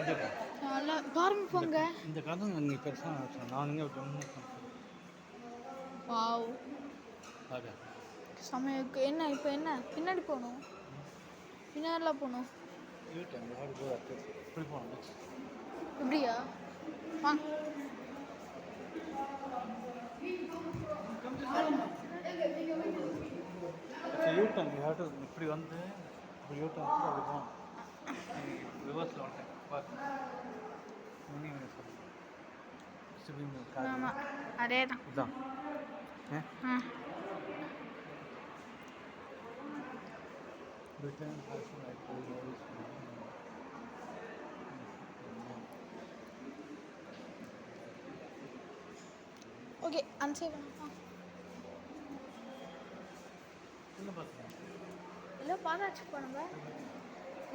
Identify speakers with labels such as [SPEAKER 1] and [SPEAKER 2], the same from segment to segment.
[SPEAKER 1] நல்லா பாருங்க போங்க.
[SPEAKER 2] இந்த காலம் நீங்கள் பெருசாக நான் இங்கே ஜம்மு
[SPEAKER 1] வாவ்
[SPEAKER 2] பாரு
[SPEAKER 1] சமையலுக்கு என்ன இப்போ என்ன பின்னாடி போகணும், பின்னாடிலாம் போகணும்.
[SPEAKER 2] இப்படி போகணும்.
[SPEAKER 1] இப்படியா? வாங்க.
[SPEAKER 2] யூட்டன் இப்படி வந்து இப்படி யூட்டன் அப்படி போகணும். ரிவர்ஸில் வந்துட்டேன் பாரு.
[SPEAKER 1] ஆமாம் அதே தான்.
[SPEAKER 2] இதுதான்
[SPEAKER 1] ஓகே அன்சேவ் இல்லை பார்த்தாச்சு பண்ணுங்க.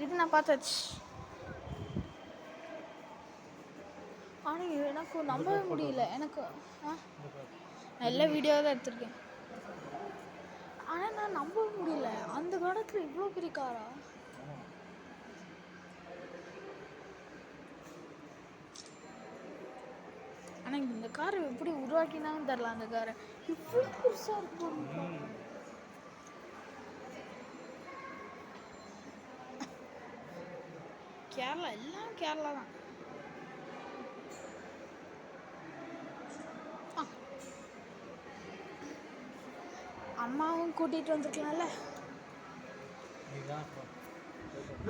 [SPEAKER 1] இது நான் பார்த்தாச்சு. ஆனால் எனக்கு நம்பவே முடியல. எனக்கு நான் எல்லா வீடியோ தான் எடுத்திருக்கேன். ஆனால் நான் நம்பவே முடியல, அந்த காலத்தில் இவ்வளோ பெரிய காரா? ஆனால் இந்த காரை எப்படி உருவாக்கினான்னு தெரில. அந்த காரை இவ்வளோ பெருசாக இருக்கும். கேரளா எல்லாம் கேரளா தான். அம்மாவும் கூட்டிகிட்டு வந்துருக்கலாம்ல.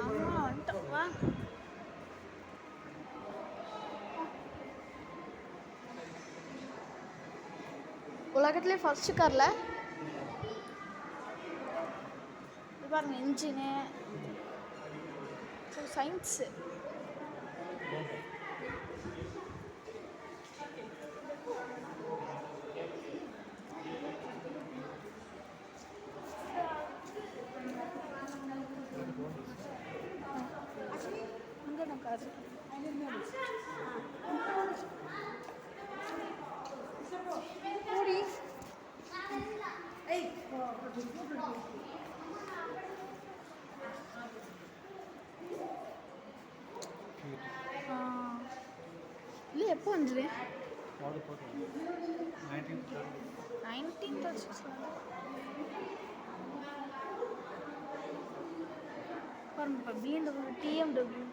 [SPEAKER 1] அம்மா வந்துட்டோம் வா. உலகத்துலேயே ஃபர்ஸ்ட் காரில் பாருங்க இன்ஜினு சயின்ஸு. அங்கே நான் காரு இல்லை எப்போ வந்துடு 1936 பாருங்க. இப்போ BMW TMW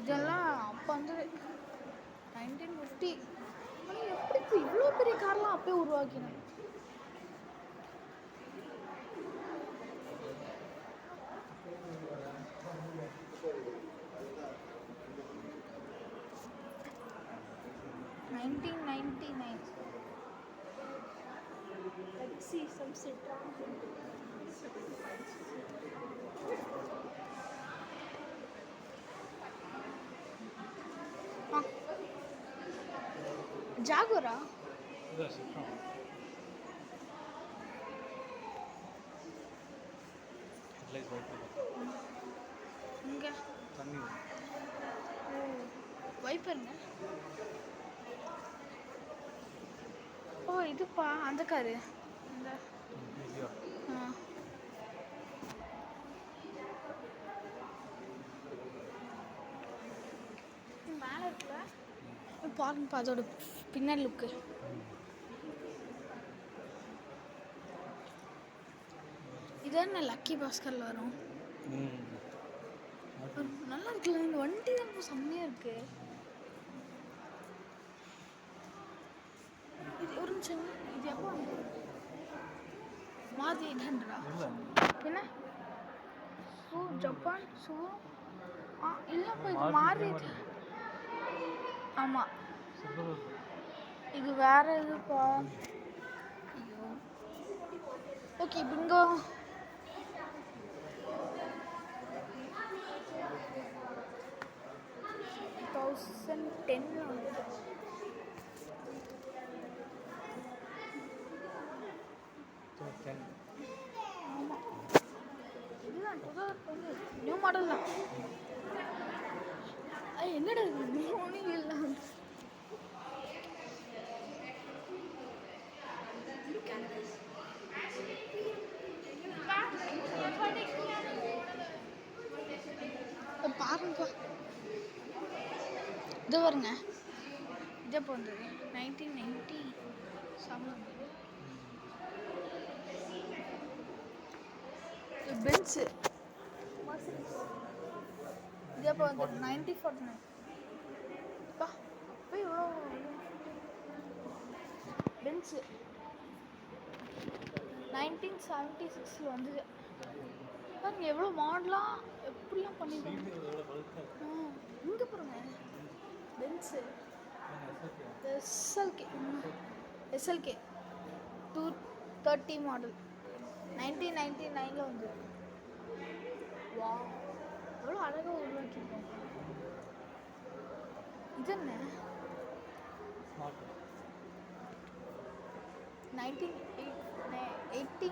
[SPEAKER 1] இதெல்லாம் அப்போ வந்து 1950. ஆனால் எப்படி இப்போ இவ்வளோ பெரிய கார்லாம் அப்போயே உருவாக்கினேன். Let's see some Citroen. Jaguar?
[SPEAKER 2] Yes, Citroen. Headlights white color.
[SPEAKER 1] இங்கே
[SPEAKER 2] தண்ணி
[SPEAKER 1] வைப்பருங்க. ஓ இதுப்பா அந்த காரு. இந்த மேலே இருக்குல்ல பாருங்கப்பா அதோட பின்னாடி லுக்கு. இதான லக்கி பாஸ்கரில் வரும். நல்லா இருக்குல்ல இந்த வண்டி தான் இப்போ செம்மையாக இருக்கு. இது ஒரு நிமிஷம், இது எப்போ வந்து மாதி 800 என்ன? ஓ ஜப்பான் ஷூ. இல்லைப்பா இது மாறி. ஆமாம் இது வேற இதுப்பா. ஐயோ ஓகே பிங்கோ. $2010 வந்து ஆமாம் இதுதான் நியூ மாடல் தான். என்னடா இது ஒன்றும் இல்லை. பாருங்கப்பா, இது பாருங்க, இது எப்போ வந்தது? 1997 பென்ஸு இது எப்போ வந்தது? 1949. பா அப்போ இவ்வளோ பென்ஸு 1976 வந்தது. பாருங்க எவ்வளோ மாடலாக எப்படிலாம் பண்ணியிருக்காங்க. இங்கே பாருங்க பென்ஸு எஸ்எல்கே 230 மாடல் 1999 வந்து. வா எவ்வளோ அழகாக உருவாக்கியிருக்கோம். இது என்ன 1918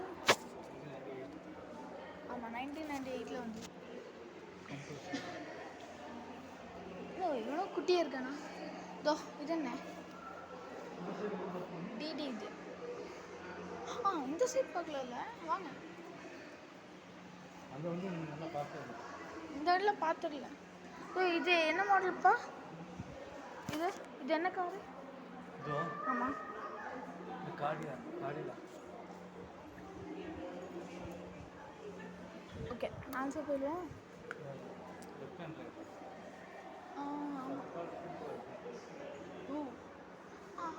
[SPEAKER 1] ஆமாம் 1998 வந்து. இவ்வளோ குட்டியாக இருக்கானா? இதோ இது என்ன டிடி இது. இந்த சைட் பார்க்கல, வாங்க இந்த இடத்துல பார்த்துடல. இது என்ன மாடல்ப்பா? இது இது என்ன காரு? ஆமாம் ஓகே ஆன்சர் போயிடுவோம்.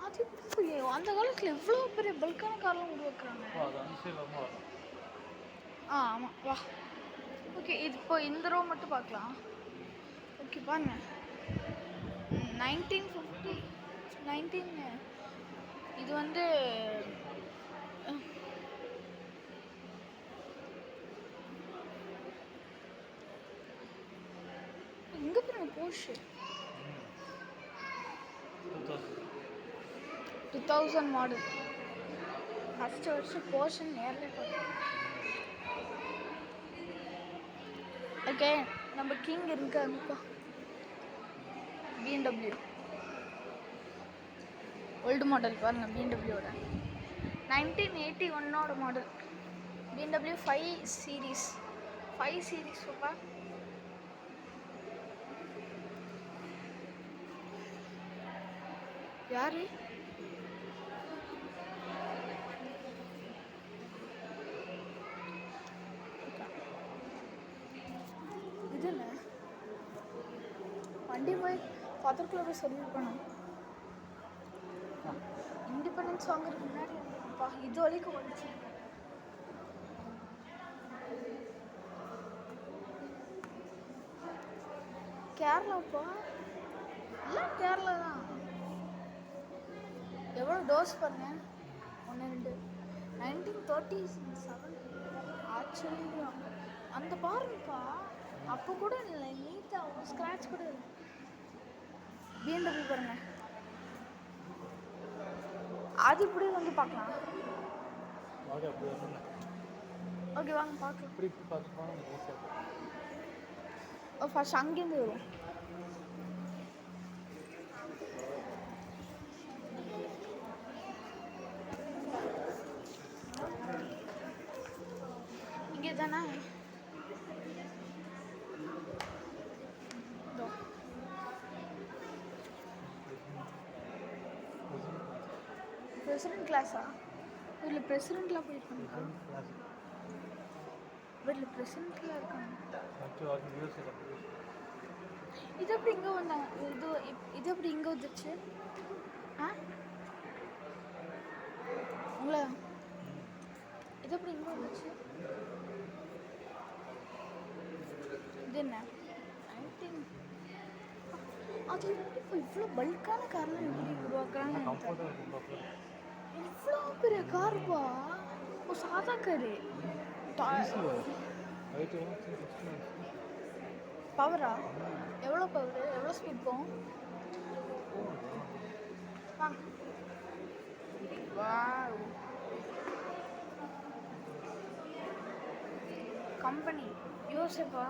[SPEAKER 1] அது அந்த காலத்தில் எவ்வளோ பெரிய பல்கான கார்லாம் உருவாக்குறாங்க. ஆமாம் வா. ஓகே இது இப்போ இந்த ரோ மட்டும் பார்க்கலாம். ஓகே பாருங்க 19 இது வந்து இங்கே பாருங்க போர்ஷு 2000 மாடல். ஃபஸ்ட்டு வருஷம் போர்ஷன் நேரில் பார்த்தோம். ஓகே நம்ம கிங் இருக்காங்கப்பா. BMW ஓல்டு மாடல் பாருங்க. BMWவோட 1981 மாடல் BMW 5 சீரீஸ் பாப்பா. யாரு இது என்ன வண்டி போய் 10 கிலோ சர்வீஸ் பண்ணணும். இண்டிபெண்டன்ஸ் வாங்குறதுக்கு முன்னாடி இது வரைக்கும் வந்துச்சு. கேரளாப்பா, எல்லாம் கேரளா தான். எவ்வளோ டோஸ் பாருங்க 1 2 1937 ஆச்சரியம். அந்த பாருங்கப்பா அப்போ கூட இல்லை, நீட்டாக ஒரு ஸ்க்ராட்ச் கூட இல்லை. BMW பாருங்க, அது இப்படி வந்து பார்க்கலாம். ஓகே வாங்க பார்க்கலாம். ஃபர்ஸ்ட் அங்கேருந்து வரும். இங்கே தானே பிரசிடென்ட் கிளாஸா? இதில் பிரசிடென்ட்லாம் போயிருக்காங்க. வீட்டில் பிரசிடென்ட்லாம் இருக்காங்க. இது எப்படி இங்கே வந்தாங்க? இது எப்படி இங்கே வந்துச்சு? உங்களை இது எப்படி இங்கே வந்துச்சு? இது என்ன 19 அது இப்போ இவ்வளோ பல்கான கார்லாம் எப்படி உருவாக்குறாங்க? இவ்வளோ பெரிய கார்ப்பா, ஒரு சாதா காரு. பவரா? எவ்வளோ பவர், எவ்வளோ ஸ்பீட் போகும்? கம்பெனி யோசிப்பா.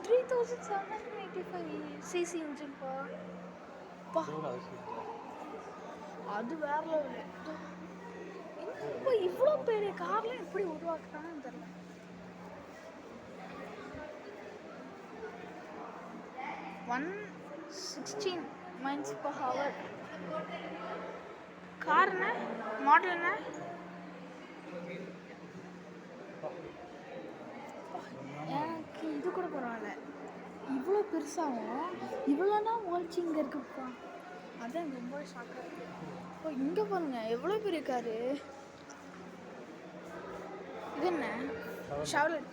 [SPEAKER 1] 3785 சிசி இன்ஜின்ப்பா. பா
[SPEAKER 2] இதோட அவசியம் இல்லை.
[SPEAKER 1] அது வேற லெவலு. இப்போ இவ்வளோ பெரிய கார்லாம் எப்படி உருவாக்குறாங்கன்னு தெரியல. One 16 mph. கார் என்ன மாடல் என்ன? எனக்கு இது கூட பரவாயில்ல. இவ்வளோ பெருசாகவும் இவ்வளோனா வால்ச்சி இங்கே இருக்குப்பா. அதான் எனக்கு ரொம்ப ஷாக்காக இருக்கு. ஓ இங்கே பாருங்க எவ்வளோ பெரிய காரு. இது என்ன ஷெவ்லெட்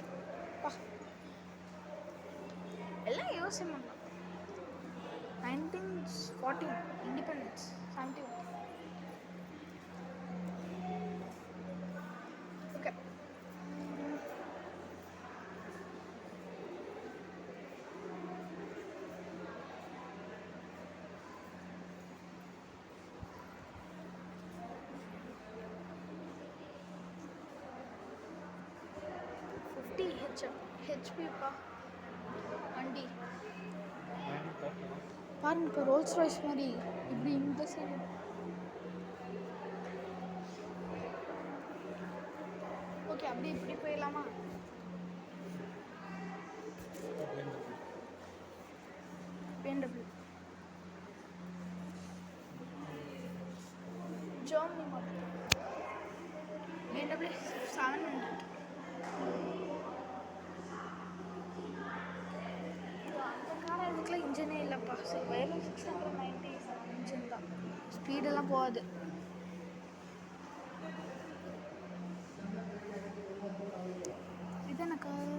[SPEAKER 1] பா. எல்லாம் யோசனை பண்ணலாம். 1914 இண்டிபெண்டன்ஸ் 71. ஓகே ஹெச்பிப்பா வண்டி. பாருங்க இப்போ ரோல்ஸ் ராய்ஸ் மாதிரி இப்படி இந்த சைடு. ஓகே அப்படியே இப்படி போயிடலாமா? BMW Germany model BMW 700. அந்த காரை இதுக்கெல்லாம் இன்ஜினே இல்லைப்பா. சரி வெறும் 690 இன்ஜின் தான். ஸ்பீடெல்லாம் போகாது. இது என்ன கார்?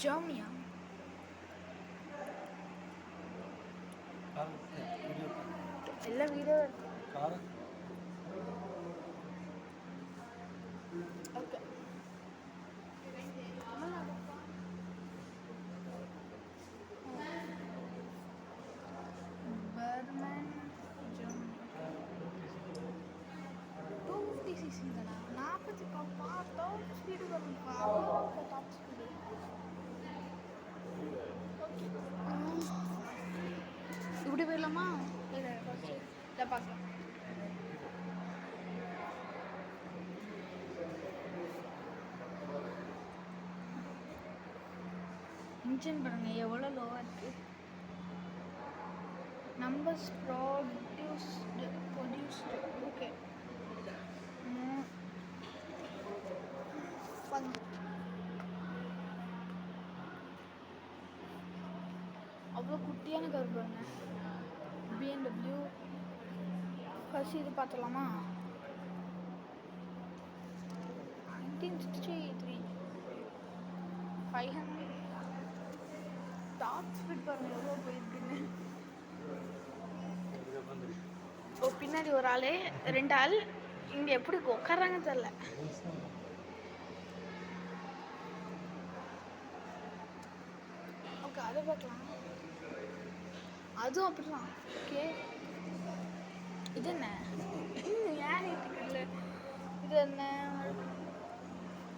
[SPEAKER 1] ஜெர்மனியா? எல்லாம் வீடியோ
[SPEAKER 2] கார்
[SPEAKER 1] ஓகே. பர்மன் ஜெர்மனி 250cc தானா? 40 பாப்பா டாப் ஸ்பீடு வரும்ப்பா. டாப் ஸ்பீடு இப்படி போயிடலாமா? இல்லை இல்லை பார்க்கலாம். இன்ஜின் பாருங்க எவ்வளோ லோவாக இருக்கு. Numbers produced okay. அவ்வளோ குட்டியான கார் பாருங்க. BMW ஃபர்ஸ்ட் இது பார்த்துலாமா? 1963 500 டாப் ஸ்பீட் பாருங்க எவ்வளோ போயிருக்குன்னு. ஓ பின்னாடி ஒரு ஆள் 2 ஆள் இங்கே எப்படி உட்காராங்க தெரில. ஓகே அதை பார்க்கலாம். அதுவும் அப்படிதான். ஓகே இது என்ன? ஏன் இல்லை இது என்ன?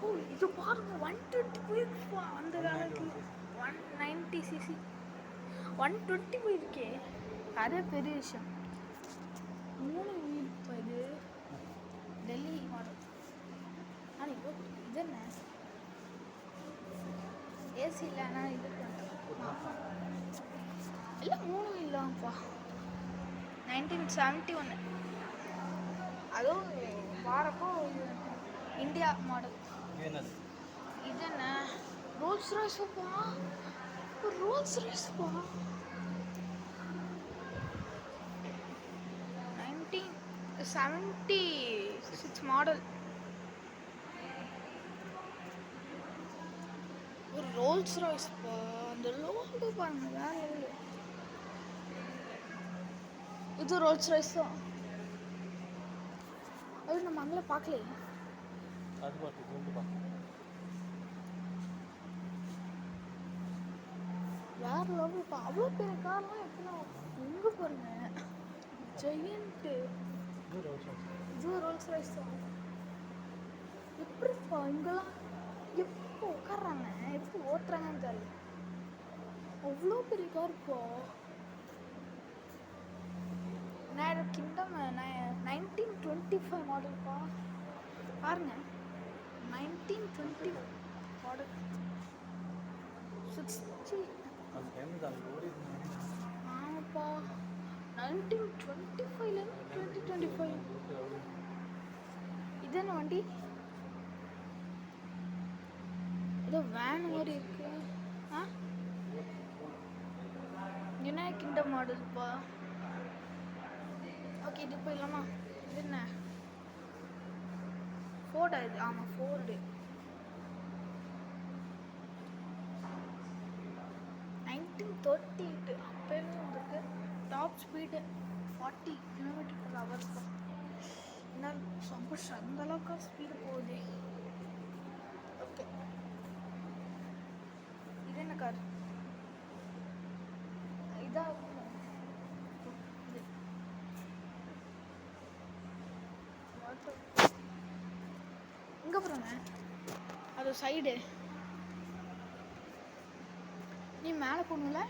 [SPEAKER 1] ஓ இது பாருங்க 120 போயிருக்குப்பா. அந்த காலத்தில் 190cc 120 போயிருக்கே. அதே பெரிய விஷயம். 3 வீல் இப்போ இது டெல்லி மாடல். ஆனால் இது என்ன? ஏசி இல்லை. ஆனால் இது எல்லாம் 3 வீல் தான்ப்பா. 1971 அதுவும் வாரப்போ இந்தியா மாடல். இது என்ன? ரோல்ஸ் ராய்ஸ்ப்பா. ரோல்ஸ் ராய்ஸ்ப்பா 1976 மாடல். ஒரு ரோல்ஸ் ராய்ஸ்ப்பா. அந்த லோகோ பாருங்க வேற லெவலு. இது ரோல்ஸ் ராய்ஸ் தான். அது நம்ம அங்கே பார்க்கலையே. வேற லெவலுப்பா. அவ்வளோ பெரிய கார்லாம் எப்படின்னா எங்கே பாருங்க. ஜெயண்ட்டு
[SPEAKER 2] இது ரோல்ஸ் ராய்ஸ்.
[SPEAKER 1] இது ரோல்ஸ் ராய்ஸ் தான். எப்படிப்பா இங்கெல்லாம் எப்போ உட்காடுறாங்க எப்போ ஓட்டுறாங்கன்னு தெரியல. அவ்வளோ பெரிய கார் இப்போ. United kingdom 1925 மாடல்ப்பா. பாருங்க 1920 மாடல் 60.
[SPEAKER 2] அந்த டைமில் அது ஓடி இருந்தாங்க.
[SPEAKER 1] ஆமாப்பா 1925லேருந்து 2025. இது என்ன வண்டி? ஏதோ வேன் மாதிரி இருக்கு. ஆ யுனைடெட் கிங்டம் மாடல்ப்பா. ஓகே இது போயிடலாமா? இது என்ன ஃபோர்டா இது? ஆமாம் ஃபோர்டு. 1938 அப்போவே வந்துருக்கு. டாப் ஸ்பீடு 40 km/h தான். என்ன சப்போஸ் அந்த அளவுக்கு ஸ்பீடு போகுது. ஓகே இது என்ன கார்? இதாக இது எங்கே போகிறாங்க? அது சைடு. நீ மேலே போகணும்ல,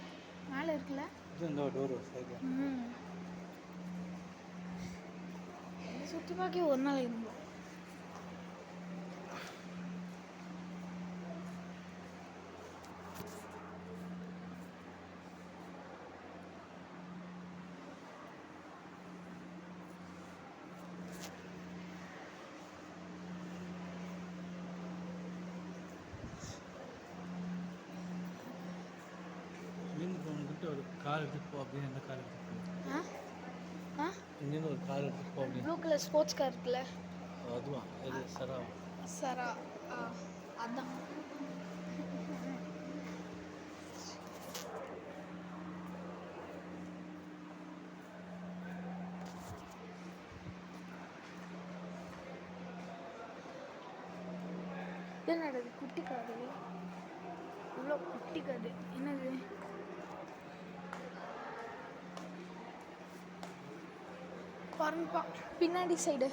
[SPEAKER 1] மேலே இருக்குல்ல.
[SPEAKER 2] இது இந்த டோர் சைடில்.
[SPEAKER 1] சுற்றி பார்க்க ஒரு நாள் இருந்தோம்.
[SPEAKER 2] இங்கேருந்து ஒரு கார் எடுத்துட்டு போ அப்படின்னு. எந்த கார் எடுத்துட்டு போ?
[SPEAKER 1] ஆ
[SPEAKER 2] இங்கேருந்து ஒரு கார் எடுத்துட்டு போ அப்படின்னு.
[SPEAKER 1] ப்ளூ கலர் ஸ்போர்ட்ஸ் கார் இருக்குல்ல.
[SPEAKER 2] அதுவா? இது சரா.
[SPEAKER 1] சரா. அதான். என்னது குட்டி காரு? இவ்வளோ குட்டி காரு என்னது? பாருங்கப்பா பின்னாடி சைடு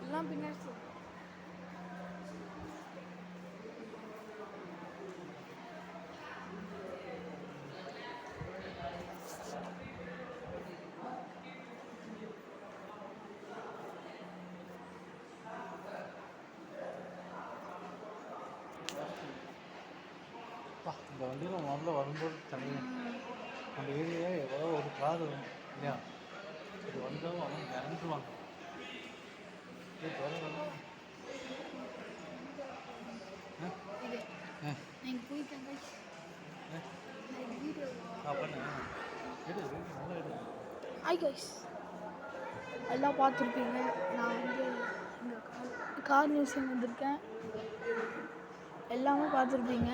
[SPEAKER 1] எல்லாம் பின்னாடி சைடு.
[SPEAKER 2] இந்த வண்டியில் முதல்ல வரும்போது தனியாக அந்த ஏரியா எவ்வளோ ஒரு கார் வரும் இல்லையா? இது வந்தாலும் அவங்க இறந்துருவாங்க.
[SPEAKER 1] நீங்கள் போயிட்டாங்க ஹாய் கைஸ், எல்லாம் பார்த்துருப்பீங்க. நான் வந்து இங்கே கார் மியூசியம் வந்திருக்கேன். எல்லாமே பார்த்துருப்பீங்க.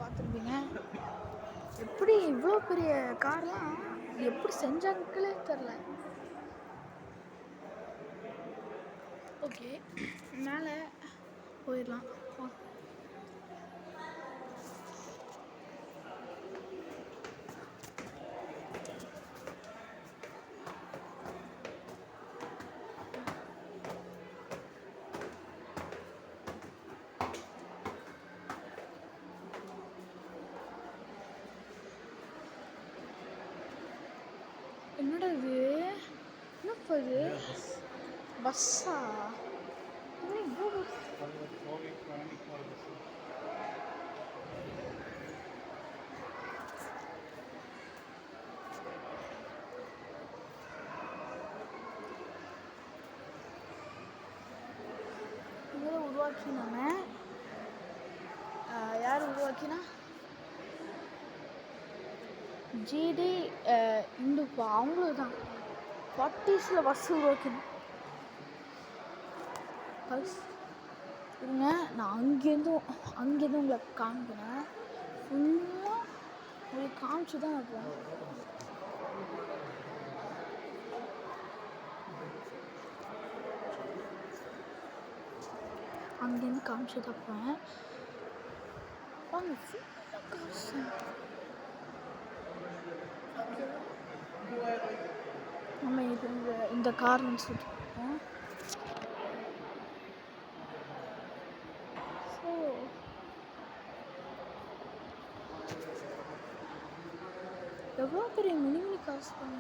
[SPEAKER 1] பார்த்துருப்பீங்க எப்படி இவ்வளோ பெரிய கார்லாம் எப்படி செஞ்சாங்களே தெரில. ஓகே மேலே போயிடலாம். என்னடா இது? என்னப்பா இது? பஸ்ஸா? இவ்வளோ பஸ். இதில் உருவாக்கினாங்க. யார் உருவாக்கினா? ஜிடி இந்துப்பா. அவங்களும் தான் 40s பஸ் உருவாக்கணும். பஸ் இருங்க, நான் அங்கேருந்து உங்களை காமிக்கிறேன். ஃபுல்லாக உங்களுக்கு காமிச்சு தான் வைப்பேன். அங்கேருந்து காமிச்சு தப்பேன். வாங்க காசு. நம்ம இது இந்த கார்னு சொல்லிட்டு ஸோ எவ்வளோ பெரிய மினி மினி காசு பண்ண.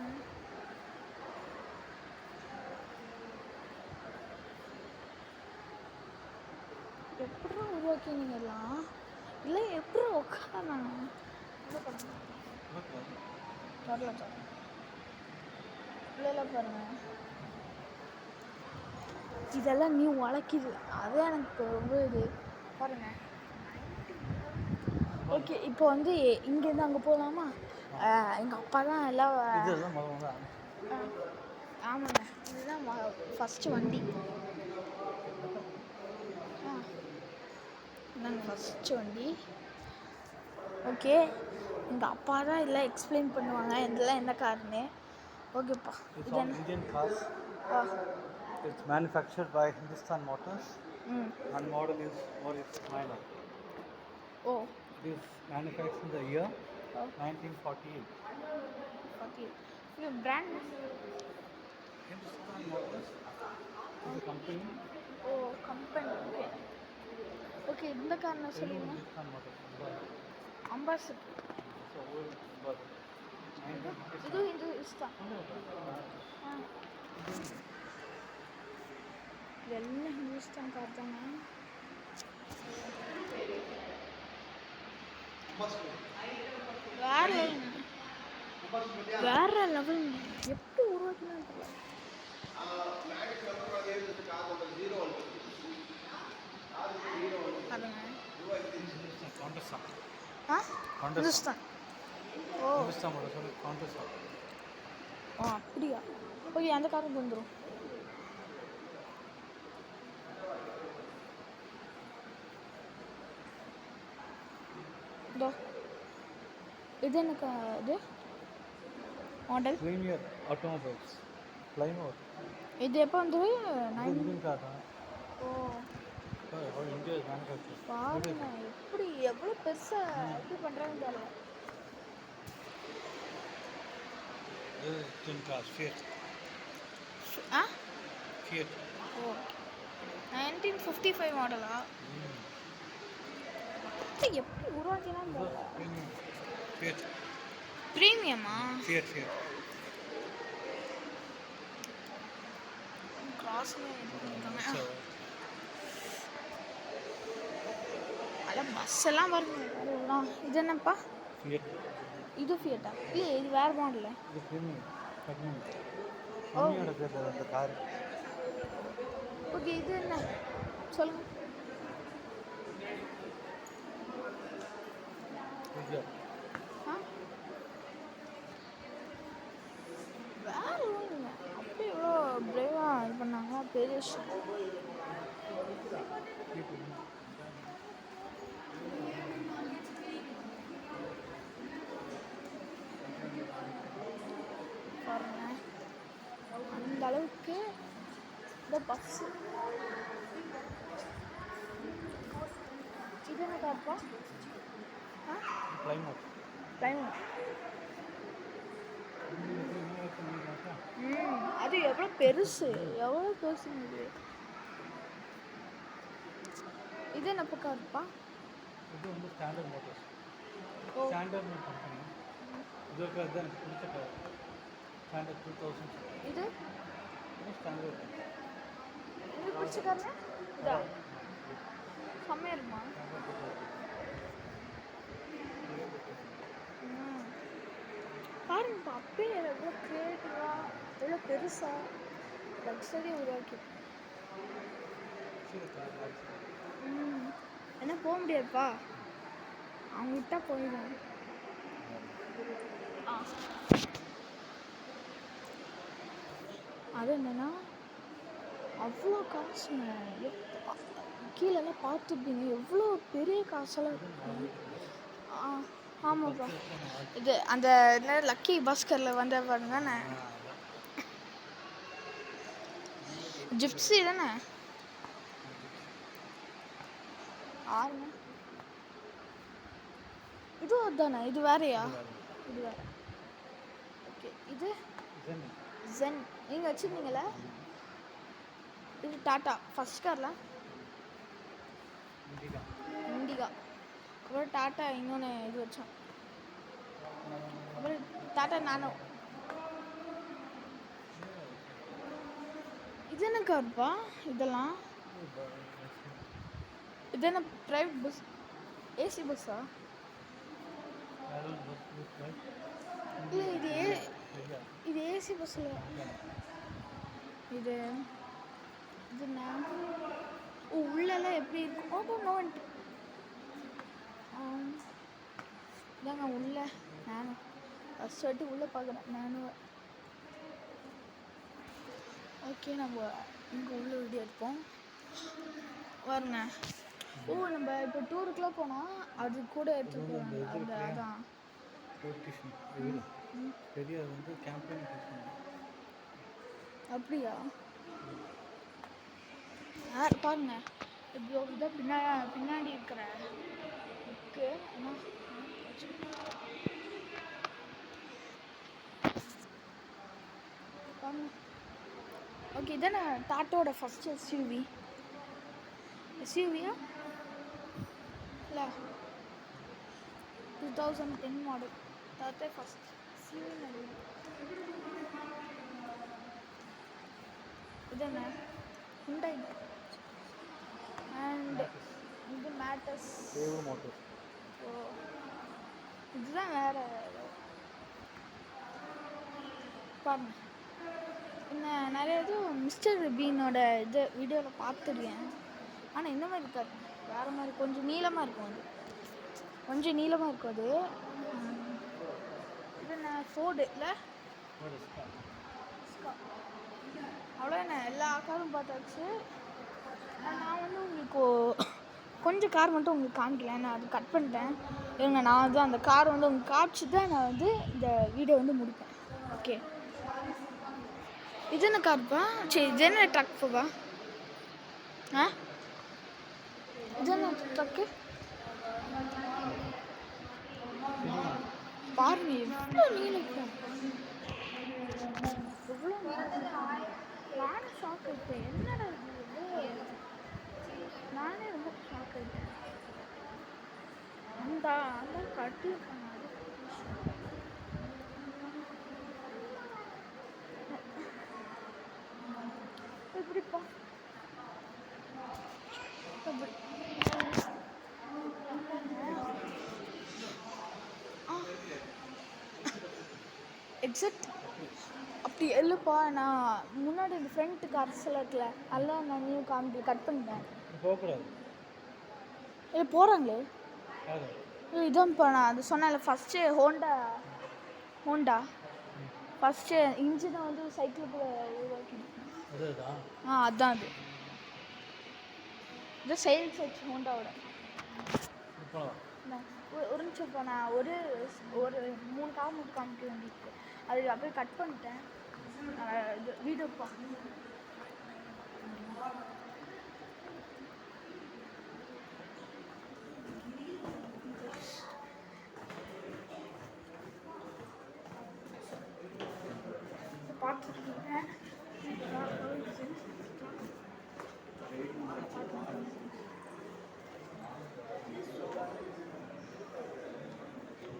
[SPEAKER 1] எப்படா உருவாக்கினீங்கலாம்? இல்லை எப்படி உட்காந்தாங்க? வரல சார் இல்லை பாருங்க, இதெல்லாம் நீ உழைக்குது, அதே எனக்கு ரொம்ப இது பாருங்க. ஓகே, இப்போ வந்து இங்கேருந்து அங்கே போகலாமா? எங்கள் அப்பா தான் எல்லாம். ஆமாங்க, இதுதான் ஃபஸ்ட்டு வண்டி. இதாங்க ஃபஸ்ட்டு வண்டி. ஓகே, எங்கள் அப்பா தான் எல்லாம் எக்ஸ்பிளைன் பண்ணுவாங்க இதெல்லாம் என்ன காருன்னு. ஓகேப்பா,
[SPEAKER 2] இது Indian cars. It's manufactured by Hindustan Motors. And model is minor.
[SPEAKER 1] Oh.
[SPEAKER 2] It is manufactured in the year 1948.
[SPEAKER 1] 48. Your brand?
[SPEAKER 2] Hindustan Motors is a company.
[SPEAKER 1] Oh, company. Okay. Okay, இந்த கார் நான் சொல்லுங்க.
[SPEAKER 2] Hindustan Motors.
[SPEAKER 1] Ambassador.
[SPEAKER 2] So old, but
[SPEAKER 1] இது இஸ்தான். எல்லாம் Hindustan car தானே. வேற level. எப்படி உருவாக்கினா தெரியல. ஹிந்துஸ்தான். ஓ, ஓ அப்படியா? ஓகே, அந்த காருக்கு வந்துடும். இது எனக்கு இது மாடல்
[SPEAKER 2] Premier Automobiles. Plymouth.
[SPEAKER 1] இது எப்போ வந்து
[SPEAKER 2] Indian car தான்.
[SPEAKER 1] ஓ
[SPEAKER 2] India is manufactured.
[SPEAKER 1] பாருங்க எப்படி எவ்வளோ பெருசாக எப்படி பண்ணுறாங்கன்னு தெரியல.
[SPEAKER 2] This is Indian cars. Fiat. Fiat.
[SPEAKER 1] ஓ 1955 மாடலா? எப்படி உருவாக்கினான்னு தெரியல.
[SPEAKER 2] Fiat.
[SPEAKER 1] ப்ரீமியமா?
[SPEAKER 2] Fiat.
[SPEAKER 1] கிராஸ்ல எடுத்துருக்காங்க. அதான் பஸ் எல்லாம் வருது. இது என்னப்பா?
[SPEAKER 2] Fiat.
[SPEAKER 1] இது ஃபியட்டா? இல்லை, இது வேறு மாடல.
[SPEAKER 2] இது premium. மம்மியோட பேர் அந்த கார்.
[SPEAKER 1] ஓகே, இது என்ன சொல்லுங்க. வேறு ஒன்றுங்க, அப்படி இவ்வளோ பிரேவாக இது பண்ணாங்க. பெரிய விஷயம். பாருங்க, அந்த அளவுக்கு இந்த பஸ்ஸு. இது என்ன காப்பா?
[SPEAKER 2] Plymouth.
[SPEAKER 1] அது எவ்வளோ பெருசு, எவ்வளோ பெருசுங்க இது. இது என்ன பக்கம் இருப்பா?
[SPEAKER 2] இது வந்து ஸ்டாண்டர்ட் மோட்டர்ஸ்.
[SPEAKER 1] ஓ,
[SPEAKER 2] ஸ்டாண்டர்ட் கம்பெனி. இதுக்கு அதுதான் பிடிச்ச கார். ஸ்டாண்டர்ட் 2000.
[SPEAKER 1] இது
[SPEAKER 2] ஸ்டாண்டர்ட்.
[SPEAKER 1] இது பிடிச்சிக்காருங்க. இதா செம்மையா இருக்குமா? பாருங்கப்பா, அப்பயே எவ்வளோ க்ரியேட்டிவாக, எவ்வளோ பெருசாக லக்ஸரியாக உருவாக்கி. என்ன போக முடியாதுப்பா, அவங்க விட்டா போயிடும். அது என்னன்னா அவ்வளோ காசுங்க. கீழெல்லாம் பார்த்துருப்பீங்க எவ்வளோ பெரிய காசெல்லாம் இருக்கு. ஆமாப்பா, இது அந்த என்ன லக்கி பாஸ்கரில் வந்த பாருங்க தானே, ஜிப்ஸி தானே. ஆறுங்க இதுவும் அதுதானே? இது வேறையா?
[SPEAKER 2] இது வேறு.
[SPEAKER 1] இது வேற. ஓகே, இது
[SPEAKER 2] Zen.
[SPEAKER 1] ஜென். நீங்கள் வச்சுருந்தீங்களா? இது டாட்டா ஃபர்ஸ்ட் கார்ல
[SPEAKER 2] Indica.
[SPEAKER 1] இண்டிகா. அப்புறம் டாட்டா இன்னொன்று இது வச்சோம். அப்புறம் டாட்டா நானோ. இது என்ன கார்ப்பா இதெல்லாம்? இது என்ன ப்ரைவேட் பஸ்? ஏசி பஸ்ஸா?
[SPEAKER 2] வேறு ஒரு bus bus right?
[SPEAKER 1] இல்லை இது
[SPEAKER 2] சரியா?
[SPEAKER 1] இது ஏசி பஸ்ஸில். இது இது நான் உள்ளெல்லாம் எப்படி இருக்கும்? ஓப்போ நோன்ட்டு இதாங்க உள்ள நானு ஃபஸ்ட் வாட்டி உள்ளே பார்க்குறேன் நானும். ஓகே, நம்ம இங்கே உள்ள வீடியோ எடுப்போம் பாருங்க. ஓ, நம்ம இப்போ டூருக்குலாம் போனால் அது கூட எடுத்துகிட்டு போவாங்க. அந்த அதான்
[SPEAKER 2] Location. இது பெரிய அது வந்து கேம்பெயின் பண்ணுவாங்க.
[SPEAKER 1] அப்படியா? பாருங்க இவ்வளோ இதாக பின்னாடி இருக்கிற புக்கு. பாருங்க. ஓகே, இதானே டாட்டாவோட ஃபஸ்ட் எஸ்யூவி? எஸ்யூவியா இல்லை 2010 model tata first SUV model. இது என்ன? ஹுண்டாய். அண்ட் இது மேட்டஸ்.
[SPEAKER 2] Devo Motors.
[SPEAKER 1] ஓ, இதுதான் வேறு. பாருங்க, இன்னும் நிறைய இது மிஸ்டர் பீனோட இது வீடியோவில் பார்த்துருக்கேன். ஆனால் இந்த மாதிரி இருக்காது, வேறு மாதிரி கொஞ்சம் நீளமாக இருக்கும். அது கொஞ்சம் நீளமாக இருக்கும். அது இது நான் ஃபோர்டு இல்லை அவ்வளோ என்ன எல்லா காரும் பார்த்தாச்சு. நான் வந்து உங்களுக்கு கொஞ்சம் கார் மட்டும் உங்களுக்கு காமிக்கல, நான் அது கட் பண்ணிட்டேன். இருங்க, நான் வந்து அந்த கார் வந்து உங்களுக்கு காமிச்சு தான் நான் வந்து இந்த வீடியோ வந்து முடிப்பேன். ஓகே, இது என்ன கார்ப்பா? சரி, இது என்ன ட்ரக்ப்பா? ஆ, இது என்ன ட்ரக்கு? பாருங்க எவ்வளோ நீளம், எவ்வளோ நானும் ஷாக் ஆகிட்டேன். என்னடா இது? நானே ரொம்ப ஷாக் ஆகிட்டேன். அந்த அந்த கட்டியிருக்காங்க. எப்படிப்பா எக்ஸாக்ட் அப்படி இல்லைப்பா. நான் முன்னாடி இந்த ஃப்ரண்ட் கார்ஸ் எல்லாம் இருக்குல்ல, அதெல்லாம் நான் நியூ கட் பண்ணிட்டேன்.
[SPEAKER 2] போகக்கூடாது.
[SPEAKER 1] இல்லை போகிறாங்களே. இல்லை இதான்ப்பா, நான் அது சொன்னேன்ல ஃபஸ்ட்டு ஹோண்டா ஃபஸ்ட்டு இன்ஜினை வந்து சைக்கிளுக்கு உருவாக்கிடுவேன். அதான் அது. இது சேல்ஸ் வச்சு ஹோண்டாவோட. ஒரு நிமிஷம், இப்போ நான் ஒரு 3 கார் மட்டும் காமிக்க வேண்டியிருக்கு. அது அப்படியே கட் பண்ணிட்டேன். இது வீடியோப்பா. பார்த்துருக்கீங்க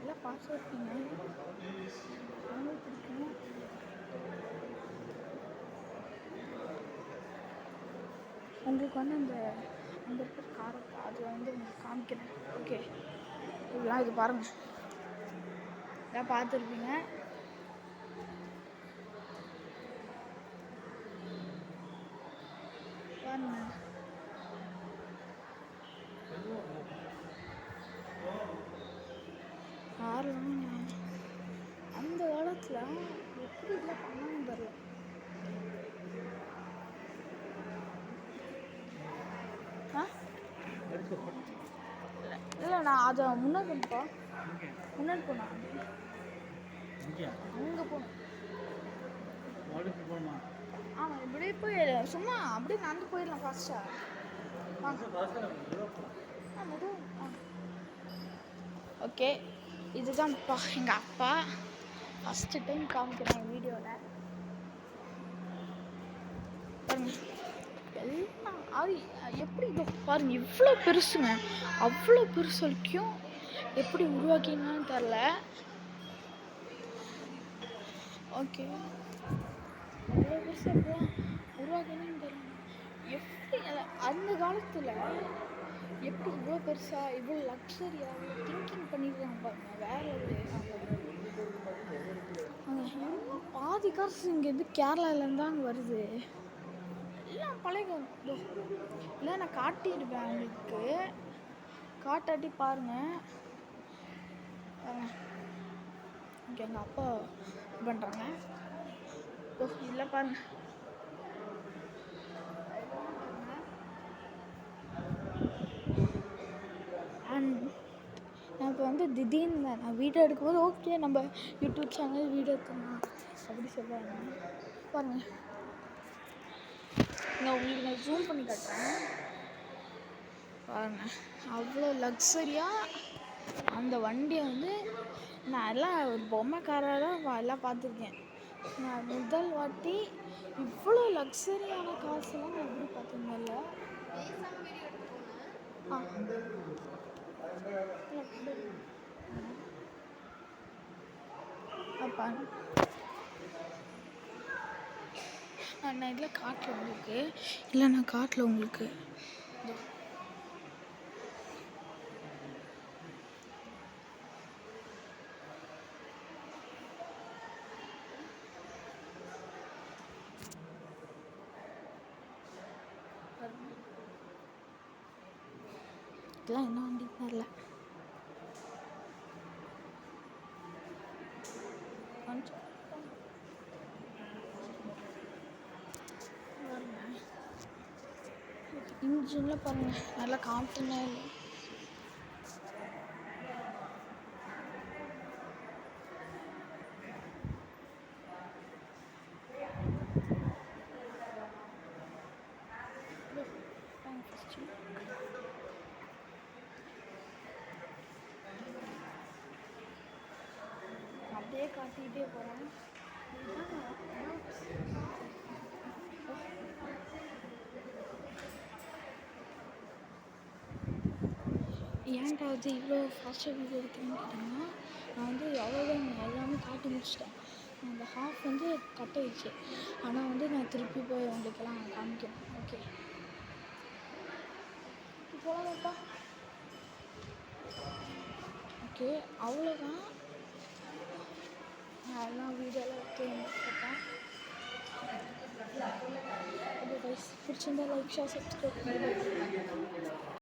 [SPEAKER 1] எல்லாம் பார்த்துருக்கீங்க. பிடிக்கும். உங்களுக்கு வந்து அந்த இருக்கிற காரை அதில் வந்து உங்களுக்கு காமிக்கிறேன். ஓகே, இதெல்லாம் இது பாருங்கள், எல்லாம் பார்த்துருப்பீங்க. பாருங்க, கார்லாம் அந்த காலத்தில் எப்படி இதெல்லாம் பண்ணாலும் தெரியல. இல்லை, நான் அதை முன்னாடி போனப்பா. முன்னாடி போனேன், அங்கே போனேன். ஆமாம், இப்படியே போய் சும்மா அப்படியே நடந்து போயிடலாம் ஃபாஸ்ட்டாக. ஆ மெதுவாக. ஓகே, இதுதான் எங்கள் அப்பா ஃபஸ்ட்டு டைம் காமிக்கிறேன் என் வீடியோவில். பாருங்க, எல்லாம் அது எப்படி இதோ பாருங்க, இவ்வளோ பெருசுங்க, அவ்வளோ பெருசு வரைக்கும் எப்படி உருவாக்கினான்னு தெரில. ஓகே, அவ்வளோ பெருசு எப்படிலாம் உருவாக்கினான்னு தெரியல. எப்படி அந்த காலத்தில் எப்படி இவ்வளோ பெருசாக இவ்வளோ லக்ஸரியாக இவ்வளோ திங்கிங் பண்ணியிருக்காங்க பாருங்க, வேறு இன்னும் பாதி காசு இங்கேருந்து கேரளாவிலேருந்து தான் அங்கே வருது. எல்லாம் பழைய இல்லை, நான் காட்டிடுவேன் உங்களுக்கு, காட்டாட்டி பாருங்கள். இங்கே எங்கள் அப்பா இது பண்ணுறாங்க. இல்லை பாருங்க, நான் இப்போ வந்து திடீர்னு நான் வீடியோ எடுக்கும்போது ஓகே நம்ம யூடியூப் சேனல் வீடியோ எடுக்கணும் அப்படி சொல்லுவாங்க. பாருங்கள், நான் உங்களுக்கு நான் ஜூம் பண்ணி காட்டுறேன் பாருங்கள், அவ்வளோ லக்ஸரியாக அந்த வண்டியை வந்து நான் எல்லாம் ஒரு பொம்மைக்காராக தான் எல்லாம் பார்த்துருக்கேன். நான் முதல் வாட்டி இவ்வளோ லக்ஸரியான காசுலாம் நான் எப்படி பார்த்ததில்ல. அப்பா நான் இதில் காட்டல உங்களுக்கு, இல்லை நான் காட்டல உங்களுக்கு. இதெல்லாம் என்ன வண்டி தெரில. இன்ஜினில் பாருங்கள், நல்லா காட்டுனே இல்லை. அப்படியே காட்டிகிட்டே போகிறேன். ஏன்டா அது இவ்வளோ ஃபாஸ்ட்டாக வீடியோ எடுக்கிறேன்னு கேட்டிங்கன்னா, நான் வந்து அவ்வளோதான் எல்லாமே காட்டி முடிச்சிட்டேன். அந்த ஹாஃப் வந்து கட் ஆயிடுச்சு. ஆனால் வந்து நான் திருப்பி போய் உங்களுக்கெல்லாம் காமிக்கிறேன். ஓகே, போகலாமாப்பா? ஓகே, அவ்வளோதான். நான் எல்லாம் வீடியோவில் எடுத்து போட்டேன். பிடிச்சிருந்தா லைக், ஷேர், சப்ஸ்கிரைப் பண்ணி